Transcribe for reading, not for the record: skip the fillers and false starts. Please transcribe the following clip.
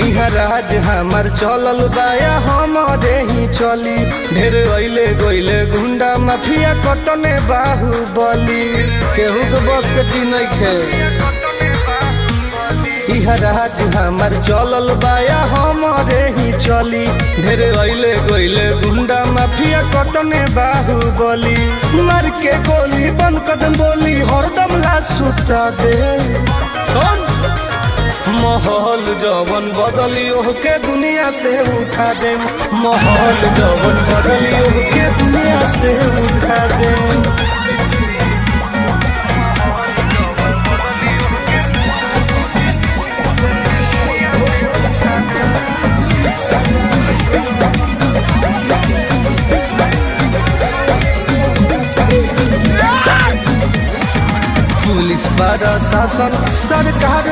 इहा राज हमार चलल बाया हमारे ही चली। ढेर अइले गइले गुंडा माफिया कटने बाहुबली, केहू के बस के चीज नइखे। इहा राज हमार चलल बाया हमारे ही चली। ढेर अइले गइले गुंडा माफिया कटने बाहुबली, मार के गोली बंद कदम बोली हरदम ला सुता दे। माहौल जवन बदली ओके दुनिया से उठा दे। माहौल जवन बदली ओके दुनिया से उठा दे। पुलिस प्रशासन सरकार